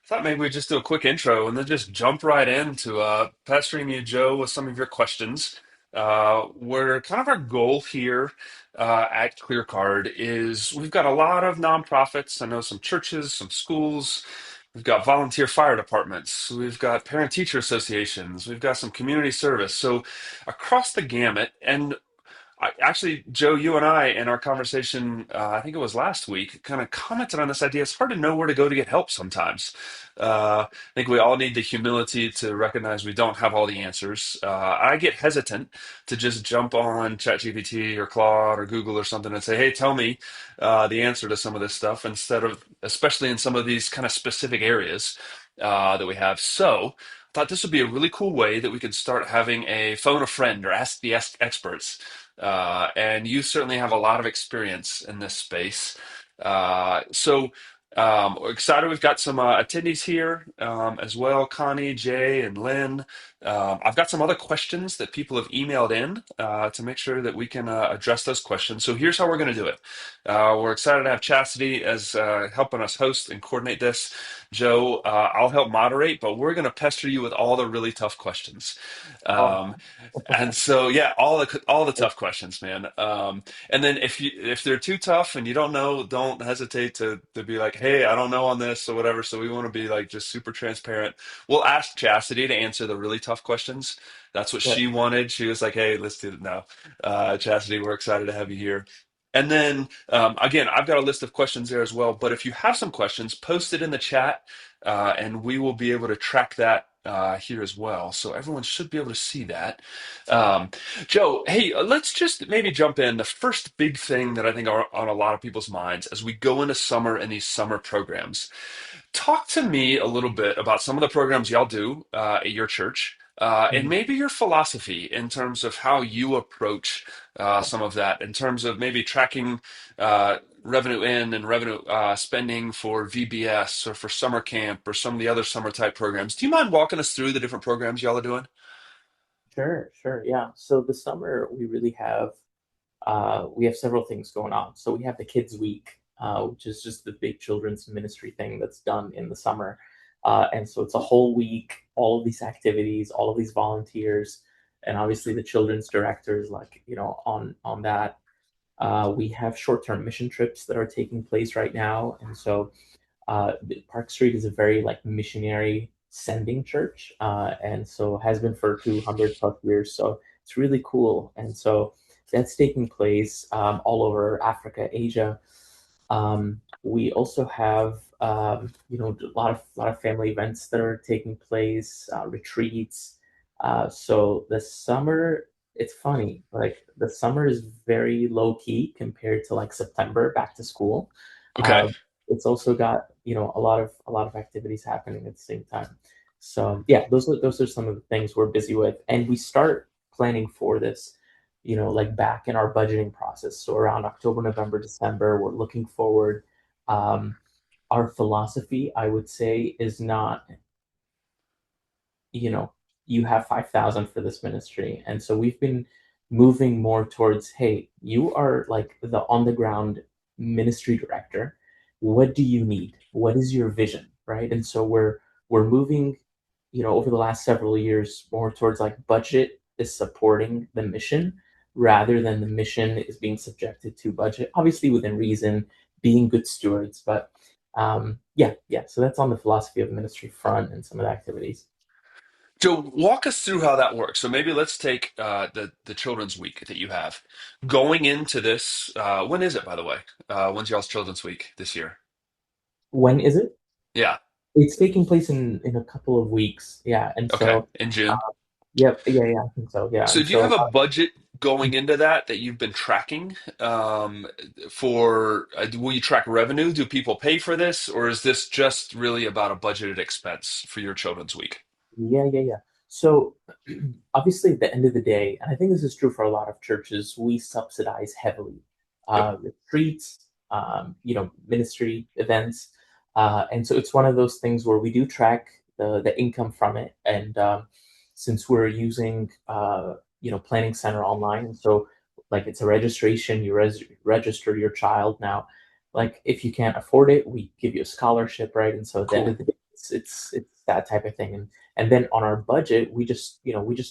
Thought maybe we'd just do a quick intro and then just jump right into pestering you, Joe, with some of your questions. Where kind of our goal here at ClearCard is we've got a lot of nonprofits. I know some churches, some schools. We've got volunteer fire departments. We've got parent-teacher associations. We've got some community service. So across the gamut, and actually, Joe, you and I, in our conversation, I think it was last week, kind of commented on this idea. It's hard to know where to go to get help sometimes. I think we all need the humility to recognize we don't have all the answers. I get hesitant to just jump on ChatGPT or Claude or Google or something and say, "Hey, tell me the answer to some of this stuff," instead of, especially in some of these kind of specific areas that we have. So, I thought this would be a really cool way that we could start having a phone a friend or ask the experts. And you certainly have a lot of experience in this space. We're excited. We've got some attendees here as well, Connie, Jay, and Lynn. I've got some other questions that people have emailed in to make sure that we can address those questions. So here's how we're going to do it. We're excited to have Chastity as helping us host and coordinate this. Joe, I'll help moderate, but we're going to pester you with all the really tough questions. Oh, Um, and so, yeah, all the tough questions, man. And then if they're too tough and you don't know, don't hesitate to be like, hey, I don't know on this or whatever. So we want to be like just super transparent. We'll ask Chastity to answer the really tough questions. That's what sure. she wanted. She was like, hey, let's do it now. Chastity, we're excited to have you here. And then again, I've got a list of questions there as well. But if you have some questions, post it in the chat, and we will be able to track that here as well. So everyone should be able to see that. Um, Joe, hey, let's just maybe jump in. The first big thing that I think are on a lot of people's minds as we go into summer and these summer programs. Talk to me a little bit about some of the programs y'all do at your church, and Mhm. maybe your philosophy in terms of how you approach some of that, in terms of maybe tracking revenue in and revenue spending for VBS or for summer camp or some of the other summer type programs. Do you mind walking us through the different programs y'all are doing? Sure, sure. Yeah. So the summer we have several things going on. So we have the Kids Week, which is just the big children's ministry thing that's done in the summer. And so it's a whole week, all of these activities, all of these volunteers, and obviously the children's directors, like, on that. We have short-term mission trips that are taking place right now. And so Park Street is a very like missionary sending church, and so has been for 200 plus years. So it's really cool, and so that's taking place all over Africa, Asia. We also have a lot of family events that are taking place, retreats. So the summer, it's funny, like the summer is very low key compared to like September back to school. Okay. Uh, it's also got a lot of activities happening at the same time. So yeah, those are some of the things we're busy with, and we start planning for this, like back in our budgeting process. So around October, November, December, we're looking forward. Um, our philosophy, I would say, is not, you know, you have 5,000 for this ministry. And so we've been moving more towards, hey, you are like the on the ground ministry director. What do you need? What is your vision? Right. And so we're moving, over the last several years more towards like budget is supporting the mission rather than the mission is being subjected to budget, obviously within reason, being good stewards. But yeah, yeah. So that's on the philosophy of ministry front and some of the activities. Joe, walk us through how that works. So maybe let's take the Children's Week that you have. Going into this, when is it, by the way? When's y'all's Children's Week this year? When is it? Yeah. It's taking place in a couple of weeks. Yeah, and Okay. so, In uh, June. yep, yeah, I think so. Yeah, So and do you have so, a budget going into that you've been tracking for, will you track revenue? Do people pay for this, or is this just really about a budgeted expense for your Children's Week? yeah. So, obviously, at the end of the day, and I think this is true for a lot of churches, we subsidize heavily Yep. retreats, ministry events, and so it's one of those things where we do track the income from it, and since we're using Planning Center online, and so like it's a registration, you register your child now. Like if you can't afford it, we give you a scholarship, right? And so at the end Cool. of the day, it's that type of thing. And then on our budget, we just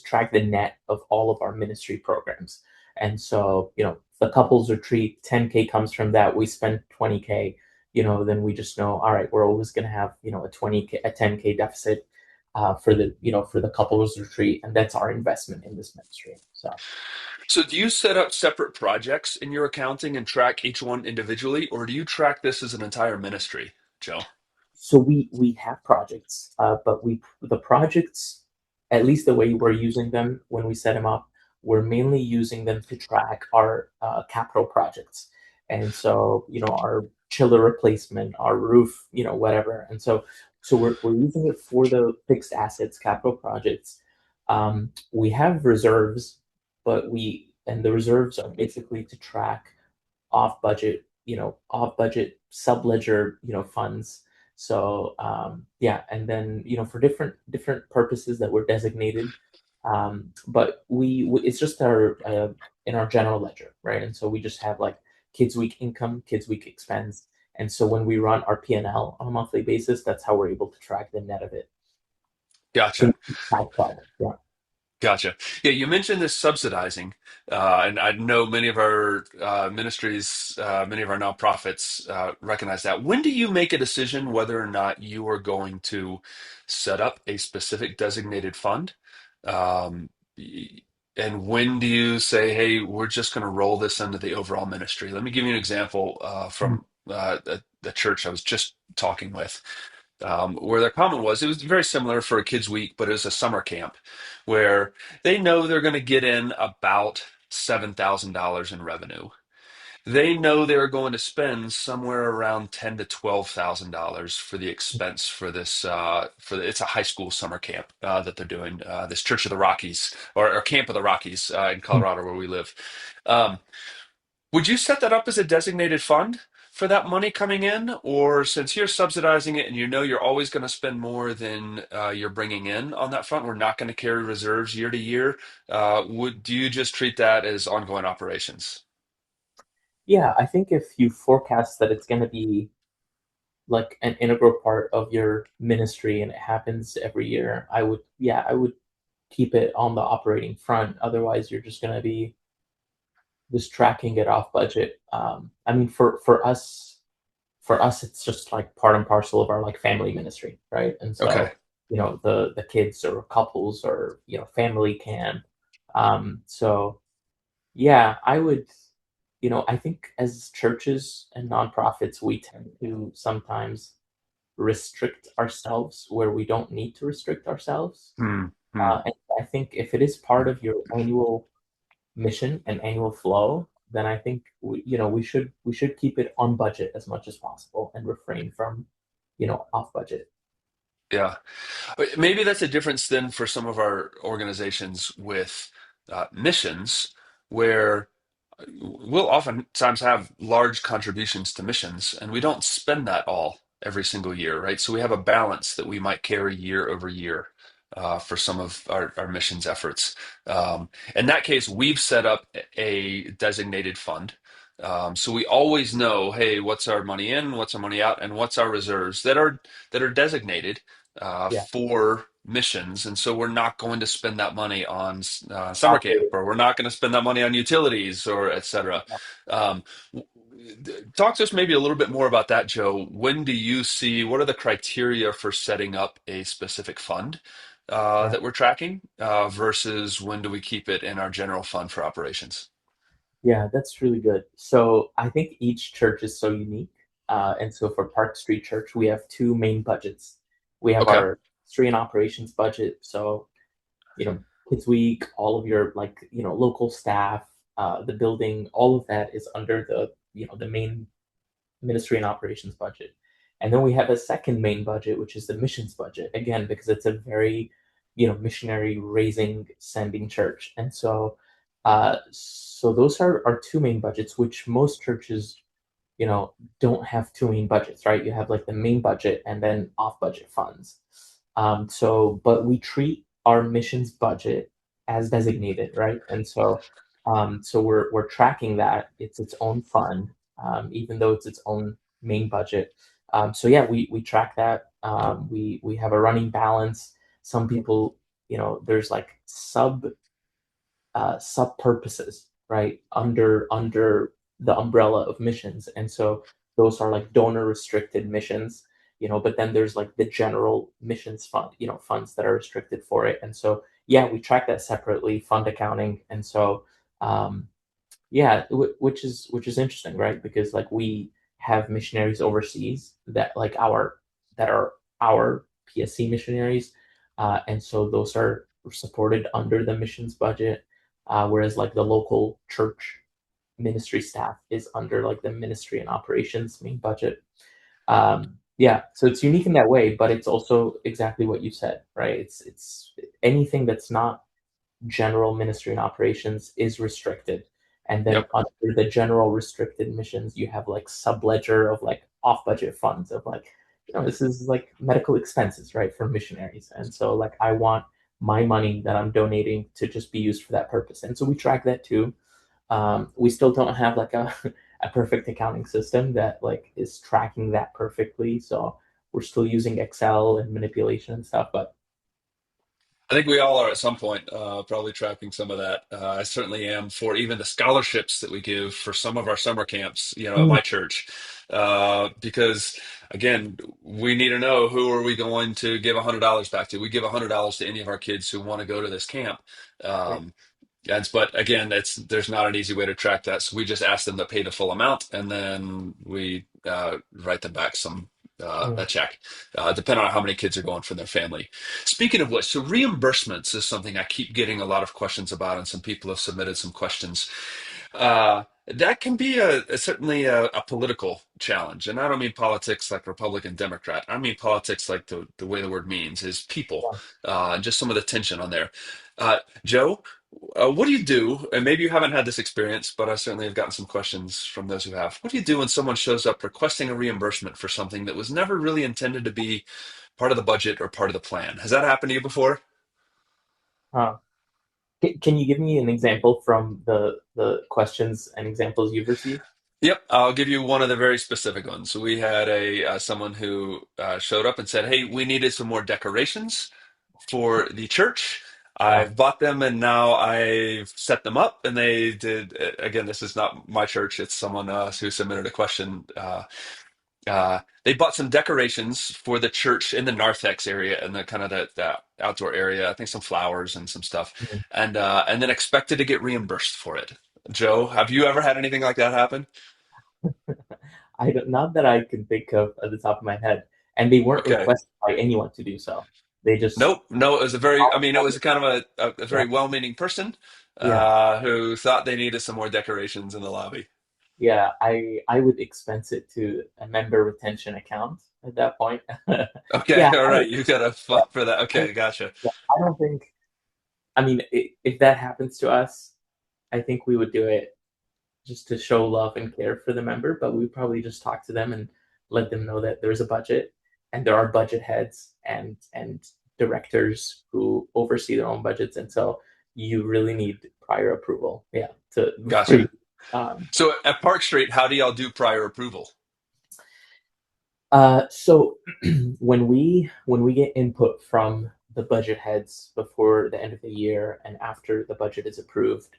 track the net of all of our ministry programs. And so, the couples retreat, 10K comes from that. We spend 20K, then we just know, all right, we're always going to have, a 20K, a 10K deficit for the couples retreat, and that's our investment in this ministry. So. So do you set up separate projects in your accounting and track each one individually, or do you track this as an entire ministry, Joe? So we have projects, but we the projects, at least the way we're using them when we set them up, we're mainly using them to track our capital projects, and so our chiller replacement, our roof, whatever, and so we're using it for the fixed assets capital projects. We have reserves, but we and the reserves are basically to track off budget subledger, funds. So yeah, and then for different purposes that were designated, but it's just our in our general ledger, right? And so we just have like kids week income, kids week expense, and so when we run our P&L on a monthly basis, that's how we're able to track the net of it. So Gotcha. yeah. Gotcha. Yeah, you mentioned this subsidizing, and I know many of our ministries, many of our nonprofits recognize that. When do you make a decision whether or not you are going to set up a specific designated fund? Um, y- and when do you say, hey, we're just going to roll this into the overall ministry? Let me give you an example Mhm. from the church I was just talking with, where their comment was it was very similar for a kids' week, but it was a summer camp where they know they're going to get in about $7,000 in revenue. They know they're going to spend somewhere around $10,000 to $12,000 for the expense for this. It's a high school summer camp that they're doing. This Church of the Rockies or Camp of the Rockies in Colorado, where we live. Um, would you set that up as a designated fund for that money coming in? Or since you're subsidizing it and you know you're always going to spend more than you're bringing in on that front, we're not going to carry reserves year to year. Do you just treat that as ongoing operations? Yeah, I think if you forecast that it's going to be like an integral part of your ministry and it happens every year, I would keep it on the operating front. Otherwise, you're just going to be just tracking it off budget. I mean, for us, it's just like part and parcel of our like family ministry, right? And Okay. so, the kids or couples or family can. So yeah, I think as churches and nonprofits, we tend to sometimes restrict ourselves where we don't need to restrict ourselves. Hmm. Hmm. And I think if it is part of your annual mission and annual flow, then I think we should keep it on budget as much as possible and refrain from, off budget. Yeah. Maybe that's a difference then for some of our organizations with missions, where we'll oftentimes have large contributions to missions, and we don't spend that all every single year, right? So we have a balance that we might carry year over year for some of our missions efforts. In that case, we've set up a designated fund. So we always know, hey, what's our money in, what's our money out, and what's our reserves that are designated Yeah, for missions, and so we're not going to spend that money on summer camp, operating. or we're not going to spend that money on utilities, or etc. Um, Talk to us maybe a little bit more about that, Joe. When do you see what are the criteria for setting up a specific fund Yeah. that we're tracking versus when do we keep it in our general fund for operations? Yeah, that's really good. So I think each church is so unique. And so for Park Street Church, we have two main budgets. We have Okay. our street and operations budget. So, Kids Week, all of your like, local staff, the building, all of that is under the main ministry and operations budget. And then we have a second main budget, which is the missions budget, again, because it's a very, missionary raising, sending church. And so those are our two main budgets, which most churches, don't have two main budgets, right? You have like the main budget and then off budget funds. But we treat our missions budget as designated, right? And so we're tracking that it's its own fund, even though it's its own main budget. So yeah, we track that. We have a running balance. Some people, there's like sub purposes, right, under the umbrella of missions, and so those are like donor restricted missions, but then there's like the general missions fund, funds that are restricted for it, and so yeah, we track that separately, fund accounting, and so um, yeah, which is interesting, right? Because like we have missionaries overseas that are our PSC missionaries, and so those are supported under the missions budget, whereas like the local church ministry staff is under like the ministry and operations main budget. Yeah, so it's unique in that way, but it's also exactly what you said, right? It's anything that's not general ministry and operations is restricted. And then Yep. under the general restricted missions, you have like subledger of like off budget funds of like, this is like medical expenses, right, for missionaries. And so like I want my money that I'm donating to just be used for that purpose. And so we track that too. We still don't have like a perfect accounting system that like is tracking that perfectly. So we're still using Excel and manipulation and stuff, but I think we all are at some point, probably tracking some of that. I certainly am for even the scholarships that we give for some of our summer camps, at mm, my church. Because again, we need to know who are we going to give $100 back to. We give $100 to any of our kids who want to go to this camp. right. Um, but again, there's not an easy way to track that. So we just ask them to pay the full amount, and then we write them back a Mm, check, depending on how many kids are going from their family. Speaking of which, so reimbursements is something I keep getting a lot of questions about, and some people have submitted some questions. That can be certainly a political challenge, and I don't mean politics like Republican, Democrat. I mean politics like the way the word means is people, yeah. and just some of the tension on there. Joe, what do you do? And maybe you haven't had this experience, but I certainly have gotten some questions from those who have. What do you do when someone shows up requesting a reimbursement for something that was never really intended to be part of the budget or part of the plan? Has that happened to you before? Huh. Can you give me an example from the questions and examples you've received? Yep, I'll give you one of the very specific ones. So we had a someone who showed up and said, "Hey, we needed some more decorations for the church. Yeah. I've bought them and now I've set them up." And they did. Again, this is not my church; it's someone who submitted a question. They bought some decorations for the church in the narthex area and the kind of the outdoor area. I think some flowers and some stuff, Mhm. and then expected to get reimbursed for it. Joe, have you ever had anything like that happen? I don't, not that I can think of at the top of my head, and they weren't Okay. requested by anyone to do so. They just, Nope. No, it was I mean, it was a kind of a yeah, very well-meaning person yeah, who thought they needed some more decorations in the lobby. yeah. I would expense it to a member retention account at that point. Okay. Yeah, All I right. don't, You got a yeah, fund for that. I, Okay. Gotcha. yeah, I don't think. I mean, if that happens to us, I think we would do it just to show love and care for the member, but we probably just talk to them and let them know that there's a budget and there are budget heads and directors who oversee their own budgets, and so you really need prior approval, yeah, to before you. Gotcha. Um, So at Park Street, how do y'all do prior approval? so when we get input from the budget heads before the end of the year and after the budget is approved,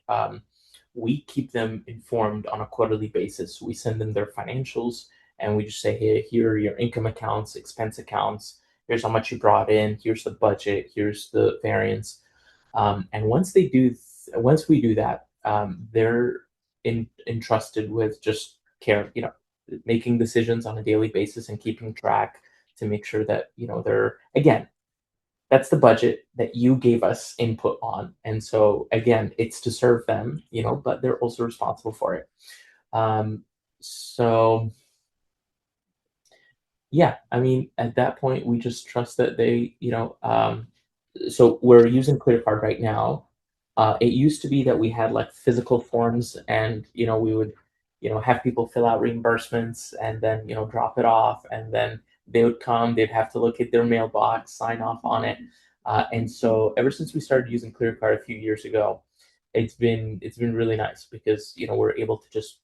we keep them informed on a quarterly basis. We send them their financials and we just say, hey, here are your income accounts, expense accounts. Here's how much you brought in. Here's the budget. Here's the variance. And once we do that, they're entrusted with just care, making decisions on a daily basis and keeping track to make sure that they're, again, that's the budget that you gave us input on, and so again, it's to serve them, but they're also responsible for it. So yeah, I mean, at that point, we just trust that they, so we're using ClearCard right now. It used to be that we had like physical forms, and we would, have people fill out reimbursements and then drop it off, and then they would come. They'd have to look at their mailbox, sign off on it, and so ever since we started using ClearCard a few years ago, it's been really nice because we're able to just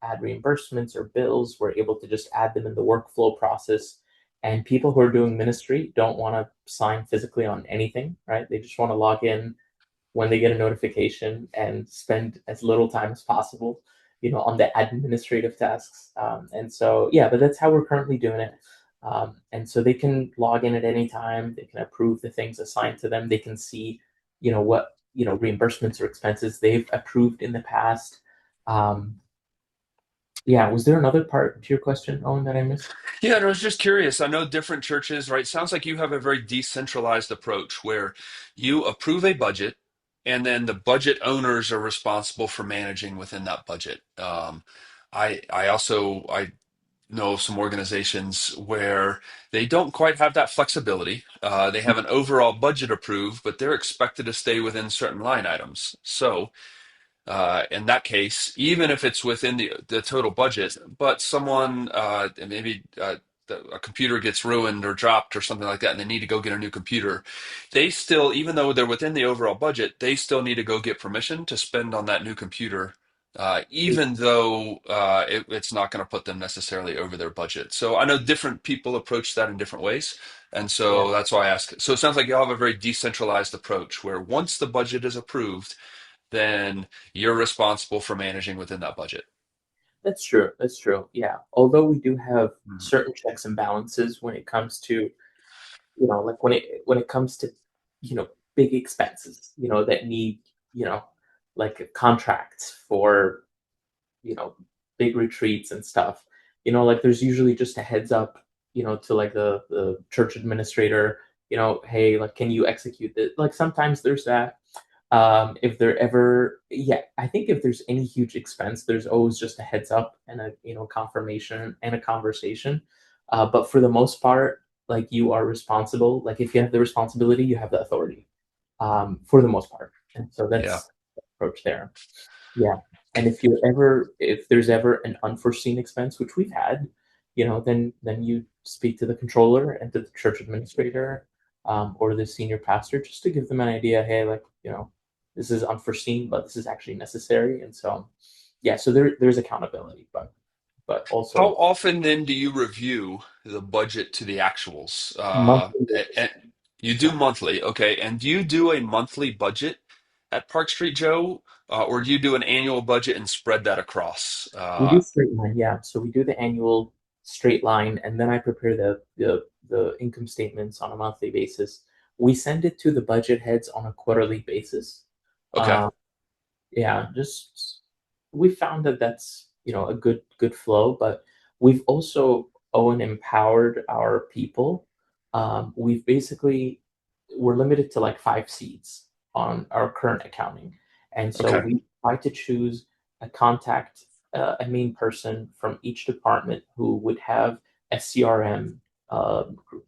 add reimbursements or bills. We're able to just add them in the workflow process, And people who are doing ministry don't want to sign physically on anything, right? They just want to log in when they get a notification and spend as little time as possible, on the administrative tasks. And so, yeah, but that's how we're currently doing it. And so they can log in at any time. They can approve the things assigned to them. They can see, what reimbursements or expenses they've approved in the past. Um, yeah, was there another part to your question, Owen, that I missed? Yeah, and I was just curious. I know different churches, right? Sounds like you have a very decentralized approach where you approve a budget and then the budget owners are responsible for managing within that budget. I know of some organizations where they don't quite have that flexibility. They have an overall budget approved, but they're expected to stay within certain line items. So in that case, even if it's within the total budget, but someone maybe a computer gets ruined or dropped or something like that, and they need to go get a new computer, they still, even though they're within the overall budget, they still need to go get permission to spend on that new computer. Even though it's not going to put them necessarily over their budget. So I know different people approach that in different ways. And Yeah, so that's why I ask. So it sounds like you have a very decentralized approach where once the budget is approved, then you're responsible for managing within that budget. that's true. That's true. Yeah. Although we do have Mhm. certain checks and balances when it comes to, like when it comes to, big expenses, that need, you know, like contracts for, you know, big retreats and stuff. Like there's usually just a heads up, to like the church administrator, hey, like can you execute this? Like sometimes there's that. If there ever, yeah, I think if there's any huge expense, there's always just a heads up and a confirmation and a conversation. But for the most part, like you are responsible. Like if you have the responsibility, you have the authority. For the most part, and so Yeah. that's the approach there. Yeah. And if there's ever an unforeseen expense, which we've had, then you speak to the controller and to the church administrator, or the senior pastor, just to give them an idea. Hey, like, this is unforeseen, but this is actually necessary. And so, yeah, so there's accountability, but How also often then do you review the budget to the actuals? monthly. And you do Yeah. monthly, okay. And do you do a monthly budget at Park Street Joe, or do you do an annual budget and spread that across? We do straight line, yeah. So we do the annual straight line, and then I prepare the income statements on a monthly basis. We send it to the budget heads on a quarterly basis. Okay. Um, yeah, just we found that that's a good flow, but we've also Owen empowered our people. We've basically we're limited to like 5 seats on our current accounting, and so Okay. we try to choose a contact, a main person from each department who would have a CRM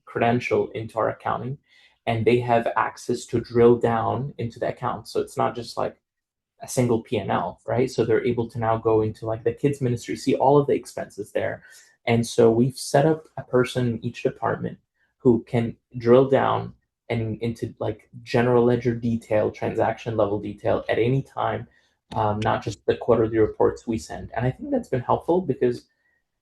credential into our accounting, and they have access to drill down into the account. So it's not just like a single P&L, right? So they're able to now go into like the kids ministry, see all of the expenses there. And so we've set up a person in each department who can drill down and into like general ledger detail, transaction level detail at any time, not just the quarterly reports we send. And I think that's been helpful because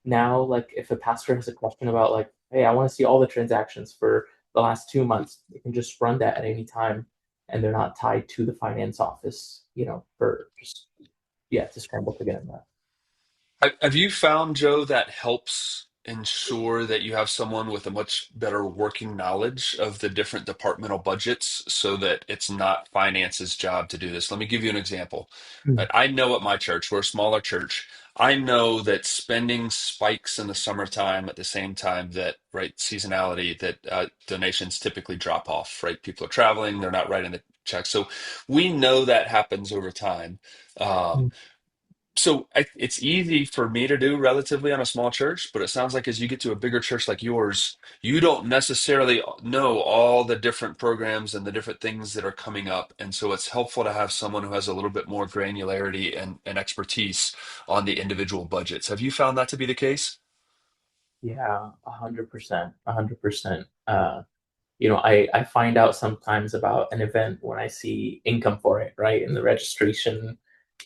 now, like if a pastor has a question about like, hey, I want to see all the transactions for the last 2 months, they can just run that at any time, and they're not tied to the finance office, for just yeah to scramble to get in that. Have you found, Joe, that helps ensure that you have someone with a much better working knowledge of the different departmental budgets so that it's not finance's job to do this? Let me give you an example. Mm. Right, I know at my church, we're a smaller church. I know that spending spikes in the summertime at the same time that, right, seasonality, that donations typically drop off, right? People are traveling, they're not writing the checks. So we know that happens over time. Um, Mm. it's easy for me to do relatively on a small church, but it sounds like as you get to a bigger church like yours, you don't necessarily know all the different programs and the different things that are coming up. And so it's helpful to have someone who has a little bit more granularity and expertise on the individual budgets. Have you found that to be the case? Yeah, 100%, 100%. I find out sometimes about an event when I see income for it, right, in the registration,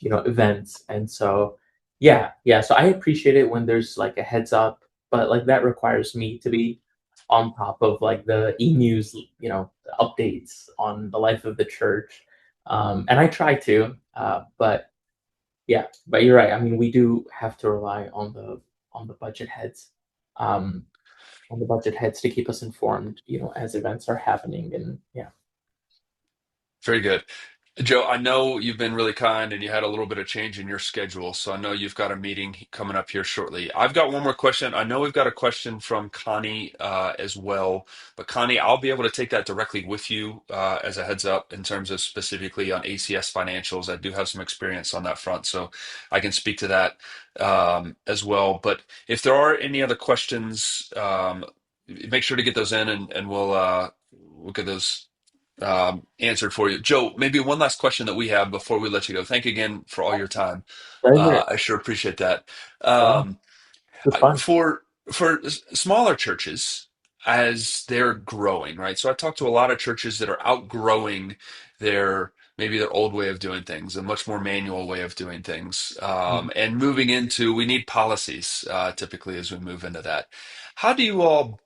events. And so, yeah, yeah. So I appreciate it when there's like a heads up, but like that requires me to be, on top of like the e-news, updates on the life of the church. And I try to, but yeah, but you're right. I mean, we do have to rely on the budget heads, um, to keep us informed, as events are happening. And yeah. Very good. Joe, I know you've been really kind and you had a little bit of change in your schedule, so I know you've got a meeting coming up here shortly. I've got one more question. I know we've got a question from Connie as well, but Connie, I'll be able to take that directly with you as a heads up in terms of specifically on ACS financials. I do have some experience on that front, so I can speak to that as well. But if there are any other questions, make sure to get those in and we'll get those answered for you. Joe, maybe one last question that we have before we let you go. Thank you again for all your time. Pleasure. I sure appreciate that. Yeah, Um, it was fun. for smaller churches as they're growing, right? So I talked to a lot of churches that are outgrowing their maybe their old way of doing things, a much more manual way of doing things, Mhm. and moving into we need policies typically as we move into that. How do you all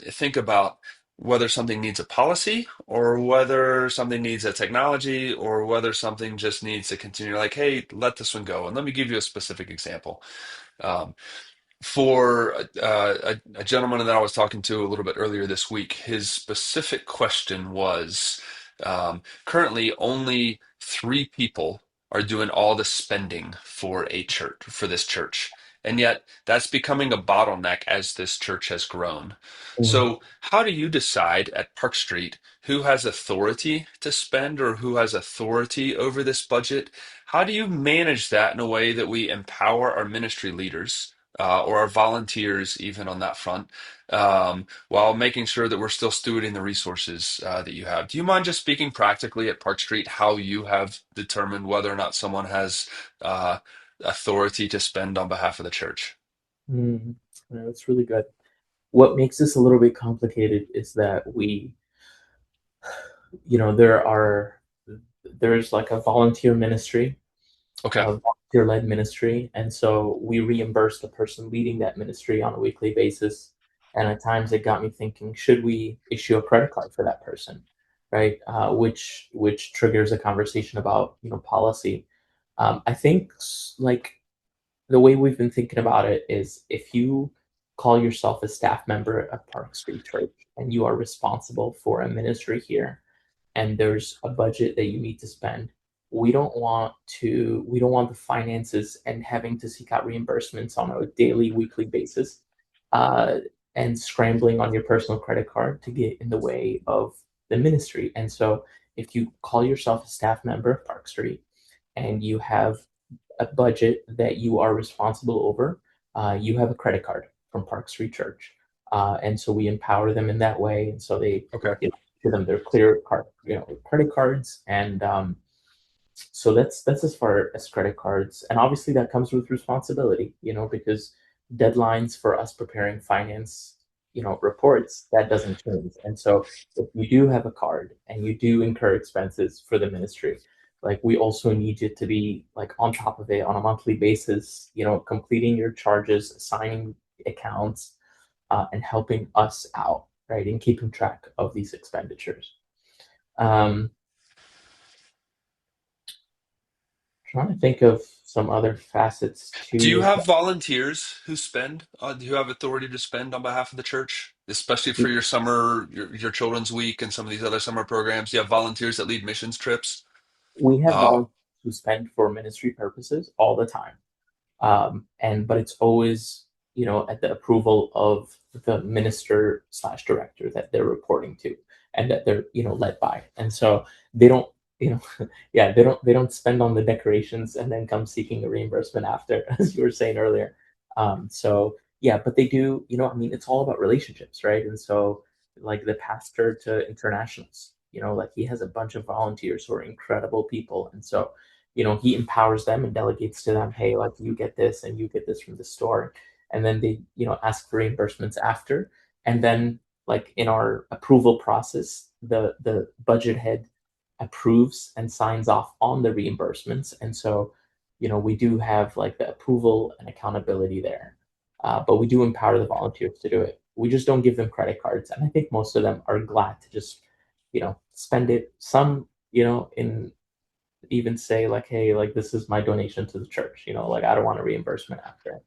think about whether something needs a policy or whether something needs a technology or whether something just needs to continue like, hey, let this one go? And let me give you a specific example. Um, for a gentleman that I was talking to a little bit earlier this week, his specific question was currently only three people are doing all the spending for a church, for this church. And yet that's becoming a bottleneck as this church has grown. Mhm. So, how do you decide at Park Street who has authority to spend or who has authority over this budget? How do you manage that in a way that we empower our ministry leaders? Or our volunteers, even on that front, while making sure that we're still stewarding the resources that you have. Do you mind just speaking practically at Park Street how you have determined whether or not someone has uh, authority to spend on behalf of the church? Mhm. Yeah, that's really good. What makes this a little bit complicated is that there's like a volunteer ministry, Okay. a volunteer-led ministry, and so we reimburse the person leading that ministry on a weekly basis. And at times, it got me thinking: should we issue a credit card for that person, right? Which triggers a conversation about policy. I think like the way we've been thinking about it is if you call yourself a staff member at Park Street Church and you are responsible for a ministry here and there's a budget that you need to spend, we don't want the finances and having to seek out reimbursements on a daily, weekly basis, uh, and scrambling on your personal credit card to get in the way of the ministry. And so if you call yourself a staff member of Park Street and you have a budget that you are responsible over, you have a credit card from Park Street Church, and so we empower them in that way. And so they, Okay. to them, their clear credit cards, and so that's as far as credit cards, and obviously that comes with responsibility, because deadlines for us preparing finance, reports, that doesn't change. And so if you do have a card and you do incur expenses for the ministry, like we also need you to be like on top of it on a monthly basis, completing your charges, assigning accounts, and helping us out, right, and keeping track of these expenditures. um, Trying to think of some other facets Do you too. have volunteers who spend, do you have authority to spend on behalf of the church, especially for your summer, your children's week and some of these other summer programs? Do you have volunteers that lead missions trips? We have Uh, volunteers who spend for ministry purposes all the time, and but it's always at the approval of the minister slash director that they're reporting to and that they're led by. And so they don't yeah, they don't spend on the decorations and then come seeking a reimbursement after, as you were saying earlier. So yeah, but they do, I mean, it's all about relationships, right? And so like the pastor to internationals, like he has a bunch of volunteers who are incredible people. And so he empowers them and delegates to them, hey, like you get this and you get this from the store. And then they, ask for reimbursements after. And then like in our approval process, the budget head approves and signs off on the reimbursements. And so, we do have like the approval and accountability there. But we do empower the volunteers to do it. we just don't give them credit cards. And I think most of them are glad to just, spend it. Some, in even say like, hey, like this is my donation to the church, like I don't want a reimbursement after.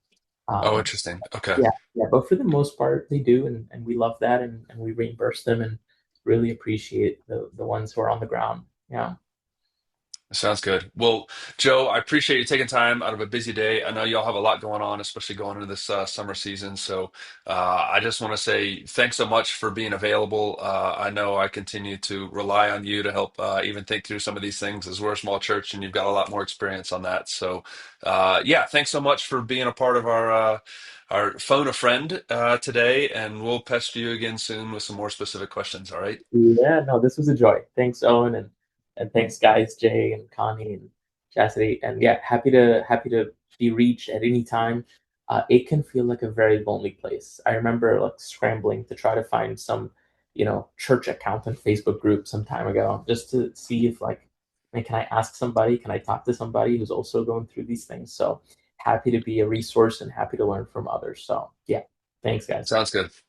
Oh, Um, interesting. Okay. yeah, yeah, but for the most part, they do, and we love that, and we reimburse them, and really appreciate the ones who are on the ground. Yeah. Sounds good. Well, Joe, I appreciate you taking time out of a busy day. I know y'all have a lot going on, especially going into this summer season. So I just want to say thanks so much for being available. I know I continue to rely on you to help even think through some of these things as we're a small church and you've got a lot more experience on that. So yeah, thanks so much for being a part of our phone a friend today, and we'll pester you again soon with some more specific questions. All right. Yeah, no, this was a joy. Thanks, Owen, and thanks, guys, Jay and Connie and Chastity, and yeah, happy to be reached at any time. It can feel like a very lonely place. I remember like scrambling to try to find some, church account on Facebook group some time ago, just to see if like, man, can I ask somebody? Can I talk to somebody who's also going through these things? So happy to be a resource and happy to learn from others. So yeah, thanks, guys. Sounds good.